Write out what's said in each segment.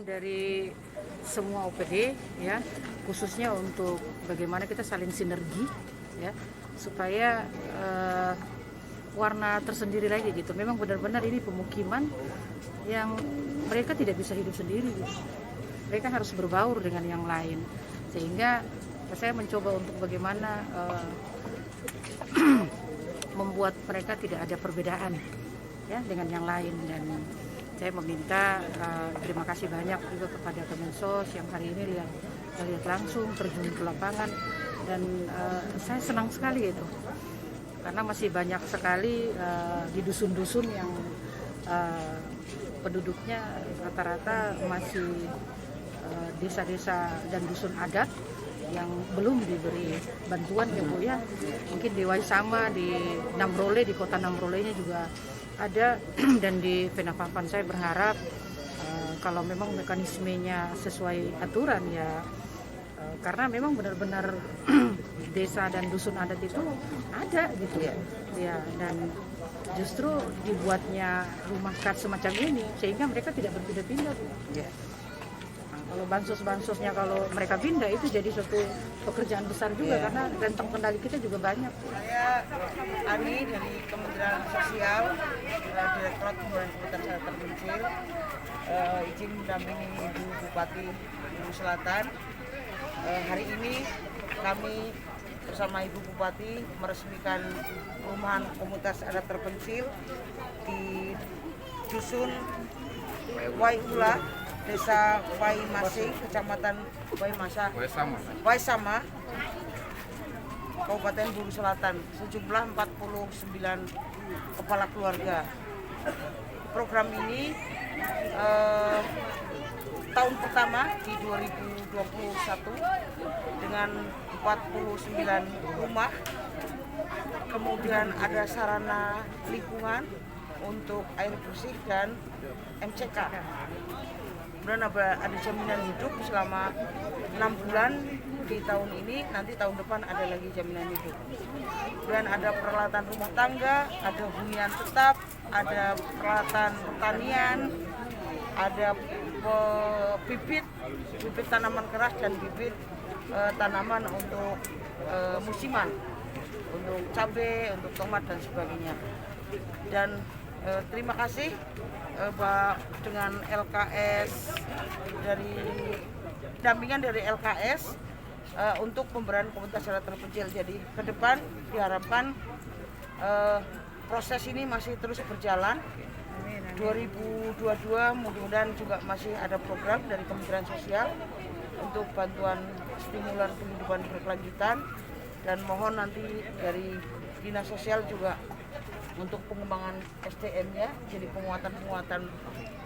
dari semua OPD ya, khususnya untuk bagaimana kita saling sinergi ya, supaya warna tersendiri lagi gitu. Memang benar-benar ini pemukiman yang mereka tidak bisa hidup sendiri gitu. Mereka harus berbaur dengan yang lain, sehingga saya mencoba untuk bagaimana membuat mereka tidak ada perbedaan ya dengan yang lain. Dan saya meminta terima kasih banyak juga kepada Kemensos yang hari ini lihat langsung terjun ke lapangan, dan saya senang sekali itu karena masih banyak sekali di dusun-dusun yang penduduknya rata-rata masih desa-desa dan dusun adat yang belum diberi bantuan ya Bu ya. Mungkin di Waisama, di Namrole, di kota Namrolenya juga ada dan di Penapapan. Saya berharap kalau memang mekanismenya sesuai aturan ya, karena memang benar-benar desa dan dusun adat itu ada gitu ya, dan justru dibuatnya rumah kat semacam ini sehingga mereka tidak berpindah-pindah Bu. Kalau bansos-bansosnya kalau mereka pindah itu jadi suatu pekerjaan besar juga karena rentang kendali kita juga banyak. Saya Ani dari Kementerian Sosial, Direktorat Pembangunan Komunitas Daerah Terpencil, izin mendampingi Ibu Bupati Bulu Selatan. Hari ini kami bersama Ibu Bupati meresmikan perumahan komunitas adat terpencil di Dusun Waiula, Desa Waimasing, Kecamatan Waisama, Kabupaten Bulu Selatan, sejumlah 49 kepala keluarga. Program ini tahun pertama di 2021 dengan 49 rumah, kemudian ada sarana lingkungan untuk air bersih dan MCK. Kemudian ada jaminan hidup selama 6 bulan di tahun ini, nanti tahun depan ada lagi jaminan hidup. Kemudian ada peralatan rumah tangga, ada hunian tetap, ada peralatan pertanian, ada bibit tanaman keras dan bibit tanaman untuk musiman, untuk cabai, untuk tomat dan sebagainya. Dan terima kasih dengan LKS dampingan dari LKS untuk pemberdayaan komunitas daerah terpencil. Jadi ke depan diharapkan proses ini masih terus berjalan. 2022 mudah-mudahan juga masih ada program dari Kementerian Sosial untuk bantuan stimulan kehidupan berkelanjutan, dan mohon nanti dari Dinas Sosial juga untuk pengembangan SDM-nya, jadi penguatan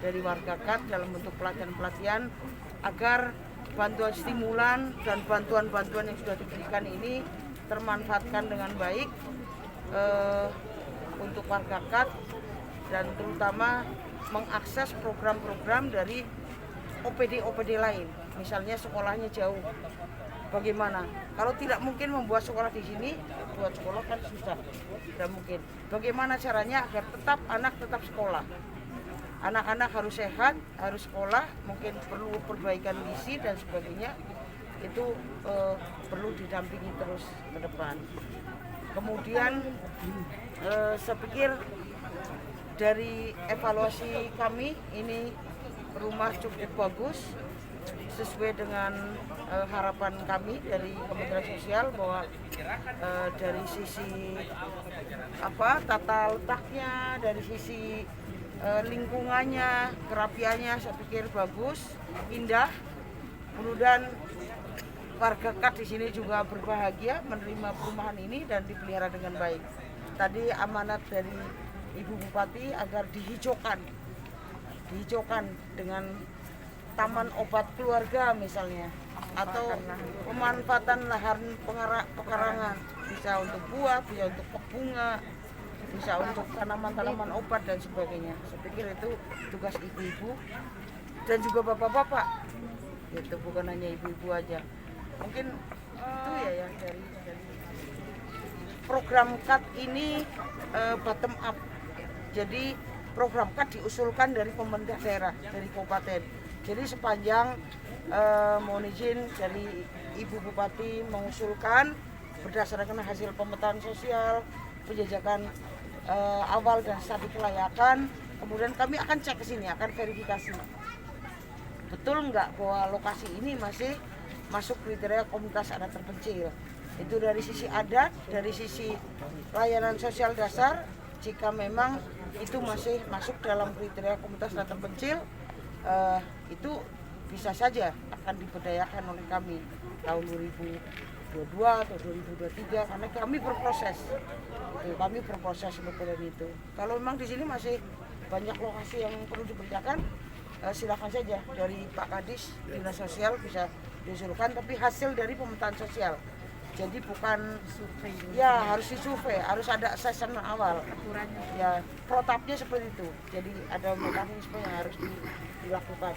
dari warga KAT dalam bentuk pelatihan-pelatihan agar bantuan stimulan dan bantuan-bantuan yang sudah diberikan ini termanfaatkan dengan baik untuk warga KAT, dan terutama mengakses program-program dari OPD lain, misalnya sekolahnya jauh. Bagaimana? Kalau tidak mungkin membuat sekolah di sini, buat sekolah kan susah, tidak mungkin. Bagaimana caranya agar anak tetap sekolah? Anak-anak harus sehat, harus sekolah, mungkin perlu perbaikan gizi dan sebagainya. Itu perlu didampingi terus ke depan. Kemudian saya pikir dari evaluasi kami ini rumah cukup bagus, sesuai dengan harapan kami dari Kementerian Sosial bahwa dari sisi tata letaknya, dari sisi lingkungannya, kerapiannya saya pikir bagus, indah. Kemudian warga KAT di sini juga berbahagia menerima perumahan ini dan dipelihara dengan baik. Tadi amanat dari Ibu Bupati agar dihijaukan dengan taman obat keluarga misalnya, atau pemanfaatan lahan pekarangan, bisa untuk buah, bisa untuk bunga, bisa untuk tanaman-tanaman obat dan sebagainya. Saya pikir itu tugas ibu-ibu dan juga bapak-bapak, itu bukan hanya ibu-ibu aja. Mungkin itu ya yang dari program KAT ini bottom up. Jadi program KAT diusulkan dari pemerintah daerah, dari kabupaten. Jadi sepanjang mohon izin dari Ibu Bupati mengusulkan berdasarkan hasil pemetaan sosial, penjajakan awal dan studi kelayakan, kemudian kami akan cek ke sini, akan verifikasi. Betul nggak bahwa lokasi ini masih masuk kriteria komunitas adat terpencil. Itu dari sisi adat, dari sisi layanan sosial dasar, jika memang itu masih masuk dalam kriteria komunitas adat terpencil, itu bisa saja akan diberdayakan oleh kami tahun 2022 atau 2023 karena kami berproses. Kami berproses sebetulnya itu. Kalau memang di sini masih banyak lokasi yang perlu diberdayakan, silakan saja dari Pak Kadis, Dinas Sosial bisa diusulkan, tapi hasil dari pemetaan sosial. Jadi bukan survei dulu. Ya, harus disurvei, harus ada assessment awal. Aturannya. Ya, protapnya seperti itu. Jadi ada mekanisme yang harus dilakukan.